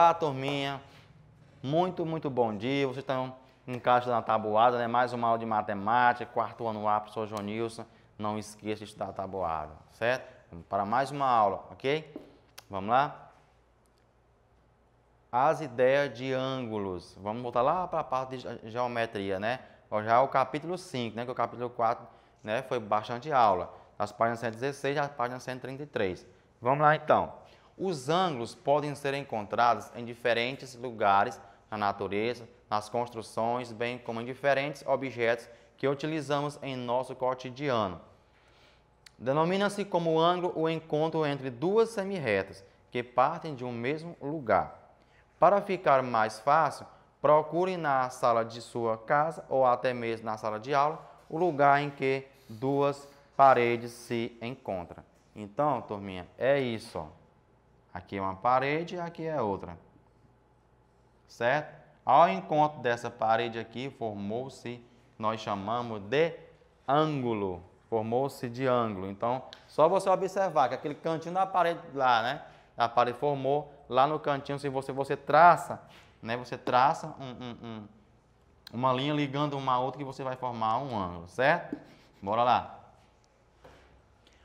Olá, turminha. Muito bom dia. Vocês estão em casa na tabuada, né? Mais uma aula de matemática, quarto ano A, professor Jonilson. Não esqueça de estudar a tabuada, certo? Vamos para mais uma aula, ok? Vamos lá? As ideias de ângulos. Vamos voltar lá para a parte de geometria, né? Já é o capítulo 5, né? Que o capítulo 4, né, foi bastante aula. Das páginas 116 às páginas 133. Vamos lá, então. Os ângulos podem ser encontrados em diferentes lugares na natureza, nas construções, bem como em diferentes objetos que utilizamos em nosso cotidiano. Denomina-se como ângulo o encontro entre duas semirretas que partem de um mesmo lugar. Para ficar mais fácil, procure na sala de sua casa ou até mesmo na sala de aula o lugar em que duas paredes se encontram. Então, turminha, é isso, ó. Aqui é uma parede e aqui é outra. Certo? Ao encontro dessa parede aqui, formou-se, nós chamamos de ângulo. Formou-se de ângulo. Então, só você observar que aquele cantinho da parede lá, né? A parede formou lá no cantinho, se você traça, né? Você traça uma linha ligando uma a outra que você vai formar um ângulo, certo? Bora lá.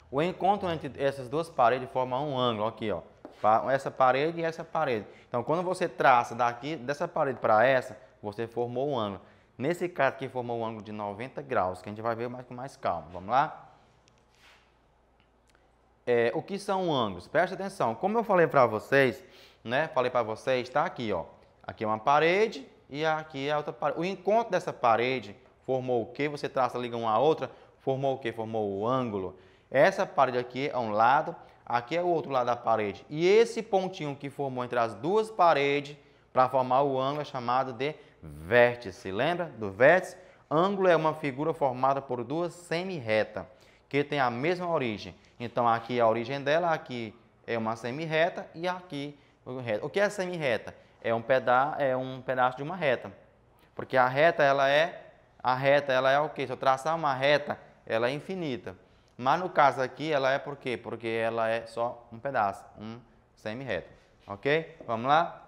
O encontro entre essas duas paredes forma um ângulo, aqui, ó. Essa parede e essa parede. Então, quando você traça daqui, dessa parede para essa, você formou um ângulo. Nesse caso aqui, formou um ângulo de 90 graus, que a gente vai ver mais com mais calma. Vamos lá? O que são ângulos? Preste atenção. Como eu falei para vocês, né? Falei para vocês, está aqui, ó. Aqui é uma parede e aqui é outra parede. O encontro dessa parede formou o quê? Você traça, liga uma a outra, formou o quê? Formou o ângulo. Essa parede aqui é um lado, aqui é o outro lado da parede. E esse pontinho que formou entre as duas paredes, para formar o ângulo, é chamado de vértice. Lembra do vértice? Ângulo é uma figura formada por duas semirretas, que tem a mesma origem. Então, aqui é a origem dela, aqui é uma semirreta e aqui reta. O que é semirreta? É um pedaço de uma reta. Porque a reta, ela é o quê? Se eu traçar uma reta, ela é infinita. Mas no caso aqui, ela é por quê? Porque ela é só um pedaço, um semirreto. Ok? Vamos lá?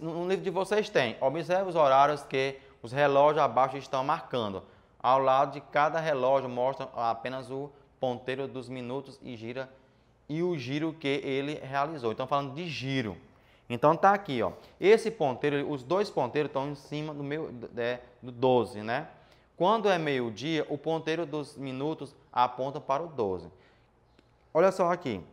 No livro de vocês tem. Observe os horários que os relógios abaixo estão marcando. Ao lado de cada relógio mostra apenas o ponteiro dos minutos e o giro que ele realizou. Então, falando de giro. Então, tá aqui, ó. Esse ponteiro, os dois ponteiros estão em cima do 12, né? Quando é meio-dia, o ponteiro dos minutos aponta para o 12. Olha só aqui.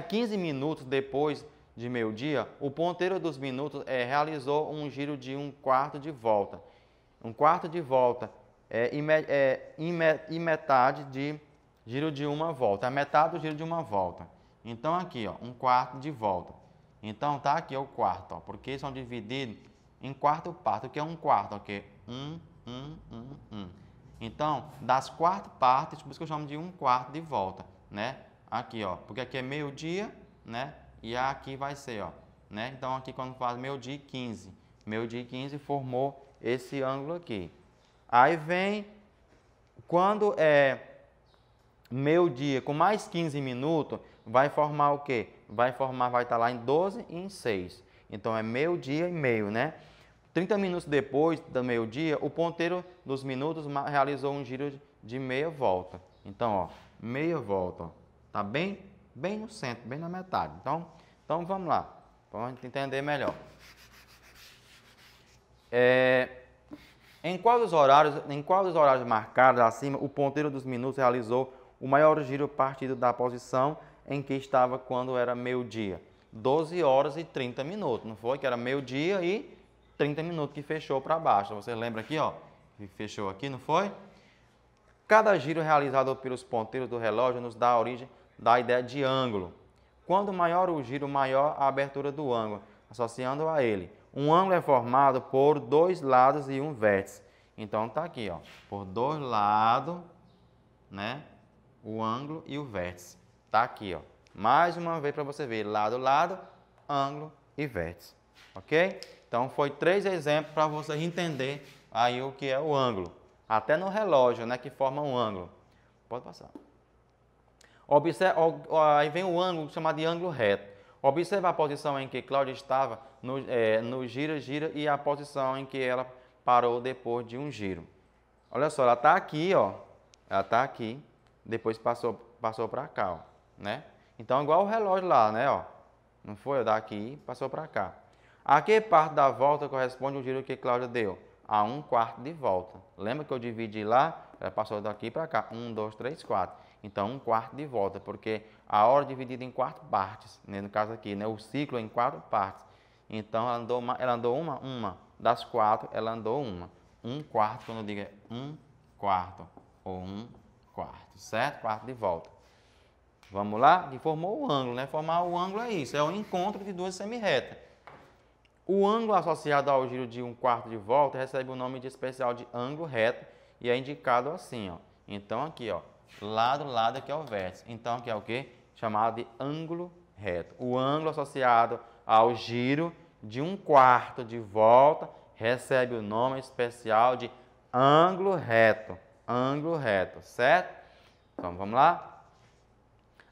15 minutos depois de meio-dia, o ponteiro dos minutos realizou um giro de um quarto de volta. Um quarto de volta e metade de giro de uma volta. A metade do giro de uma volta. Então, aqui, ó, um quarto de volta. Então, tá aqui o quarto, ó, porque são divididos em quarto parte. O que é um quarto? Ok? Então, das 4 partes, por isso que eu chamo de um quarto de volta, né? Aqui, ó, porque aqui é meio-dia, né? E aqui vai ser, ó, né? Então, aqui quando faz meio-dia e 15. Meio-dia e 15 formou esse ângulo aqui. Aí vem, quando é meio-dia com mais 15 minutos, vai formar o quê? Vai estar lá em 12 e em 6. Então, é meio-dia e meio, né? 30 minutos depois do meio-dia, o ponteiro dos minutos realizou um giro de meia volta. Então, ó, meia volta, ó, tá bem no centro, bem na metade. Então vamos lá, para a gente entender melhor. Em qual dos horários marcados acima, o ponteiro dos minutos realizou o maior giro partido da posição em que estava quando era meio-dia? 12 horas e 30 minutos, não foi? Que era meio-dia e 30 minutos que fechou para baixo. Você lembra aqui, ó? Que fechou aqui, não foi? Cada giro realizado pelos ponteiros do relógio nos dá a origem da ideia de ângulo. Quanto maior o giro, maior a abertura do ângulo, associando a ele. Um ângulo é formado por dois lados e um vértice. Então, tá aqui, ó. Por dois lados, né? O ângulo e o vértice. Tá aqui, ó. Mais uma vez para você ver. Lado, ângulo e vértice. Ok? Então, foi 3 exemplos para vocês entenderem aí o que é o ângulo. Até no relógio, né, que forma um ângulo. Pode passar. Aí vem o ângulo chamado de ângulo reto. Observe a posição em que Cláudia estava no gira-gira e a posição em que ela parou depois de um giro. Olha só, ela está aqui, ó. Ela está aqui, depois passou para cá, ó, né? Então, igual o relógio lá, né, ó. Não foi? Daqui passou para cá. A que parte da volta corresponde ao giro que Cláudia deu? A 1/4 de volta. Lembra que eu dividi lá? Ela passou daqui para cá. 1, 2, 3, 4. Então, 1/4 de volta, porque a hora é dividida em 4 partes. Né? No caso aqui, né? O ciclo é em 4 partes. Então, ela andou uma. Das 4, ela andou uma. 1/4, quando eu digo é 1/4 ou 1/4, certo? Quarto de volta. Vamos lá? E formou o ângulo, né? Formar o ângulo é isso, é o encontro de duas semirretas. O ângulo associado ao giro de 1/4 de volta recebe o nome de especial de ângulo reto e é indicado assim, ó. Então, aqui, ó, lado, aqui é o vértice. Então, aqui é o quê? Chamado de ângulo reto. O ângulo associado ao giro de 1/4 de volta recebe o nome especial de ângulo reto. Ângulo reto, certo? Então, vamos lá?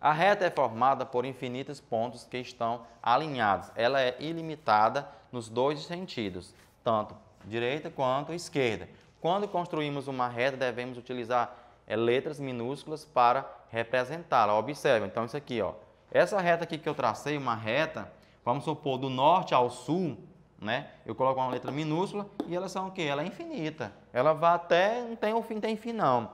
A reta é formada por infinitos pontos que estão alinhados. Ela é ilimitada nos dois sentidos, tanto direita quanto esquerda. Quando construímos uma reta, devemos utilizar letras minúsculas para representá-la. Observe, então, isso aqui, ó. Essa reta aqui que eu tracei, uma reta, vamos supor, do norte ao sul, né? Eu coloco uma letra minúscula e elas são o quê? Ela é infinita. Ela vai até, não tem fim, tem fim não.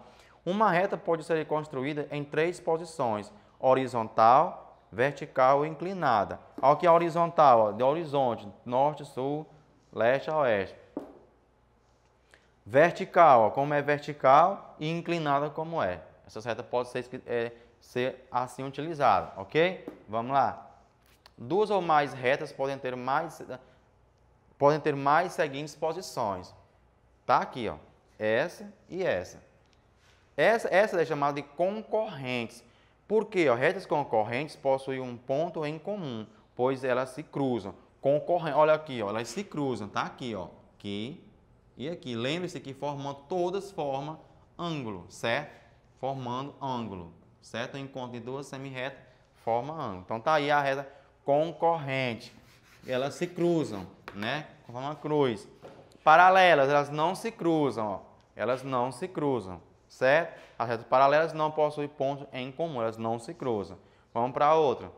Uma reta pode ser construída em 3 posições: horizontal, vertical e inclinada. Olha aqui a horizontal, ó, de horizonte, norte, sul, leste a oeste. Vertical, ó, como é vertical, e inclinada como é. Essa reta pode ser assim utilizada, ok? Vamos lá. Duas ou mais retas podem ter mais seguintes posições. Tá aqui, ó, essa e essa. Essa é chamada de concorrentes. Por quê? Retas concorrentes possuem um ponto em comum, pois elas se cruzam. Olha aqui, ó, elas se cruzam, tá aqui, ó, aqui e aqui. Lembre-se que todas formam ângulo, certo? Formando ângulo, certo? O encontro de duas semirretas forma ângulo. Então tá aí a reta concorrente. Elas se cruzam, né? Formam uma cruz. Paralelas, elas não se cruzam, ó. Elas não se cruzam. Certo? As retas paralelas não possuem pontos em comum, elas não se cruzam. Vamos para outra.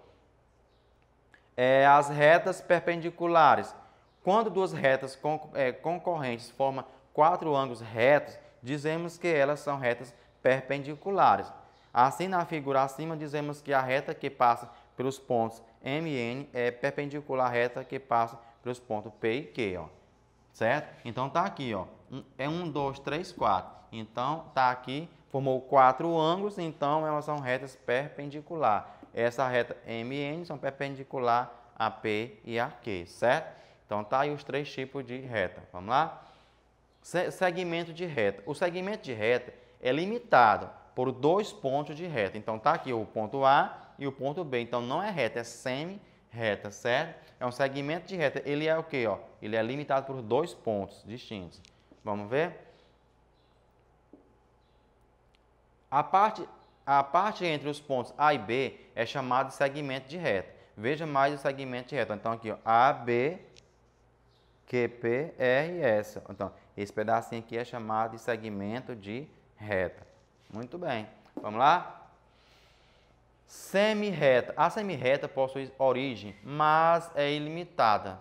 As retas perpendiculares. Quando duas retas concorrentes formam 4 ângulos retos, dizemos que elas são retas perpendiculares. Assim, na figura acima, dizemos que a reta que passa pelos pontos M e N é perpendicular à reta que passa pelos pontos P e Q, ó. Certo? Então, tá aqui, ó. É 1, 2, 3, 4. Então, tá aqui, formou 4 ângulos, então elas são retas perpendiculares. Essa reta M e N são perpendicular a P e a Q, certo? Então, tá aí os 3 tipos de reta. Vamos lá? Segmento de reta. O segmento de reta é limitado por 2 pontos de reta. Então, tá aqui o ponto A e o ponto B. Então, não é reta, é semi-reta, certo? É um segmento de reta. Ele é o quê, ó? Ele é limitado por 2 pontos distintos. Vamos ver? A parte entre os pontos A e B é chamada de segmento de reta. Veja mais o segmento de reta. Então, aqui, ó, A, B, Q, P, R e S. Então, esse pedacinho aqui é chamado de segmento de reta. Muito bem. Vamos lá? Semirreta. A semirreta possui origem, mas é ilimitada.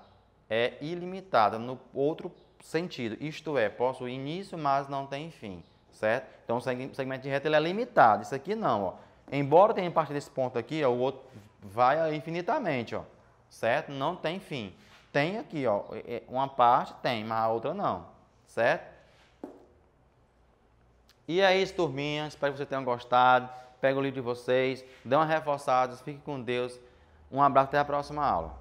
É ilimitada no outro sentido. Isto é, possui início, mas não tem fim. Certo? Então, o segmento de reta ele é limitado. Isso aqui não, ó. Embora tenha parte desse ponto aqui, ó, o outro vai infinitamente, ó. Certo? Não tem fim. Tem aqui, ó, uma parte tem, mas a outra não. Certo? E é isso, turminha. Espero que vocês tenham gostado. Pega o livro de vocês, dê uma reforçada, fique com Deus. Um abraço, até a próxima aula.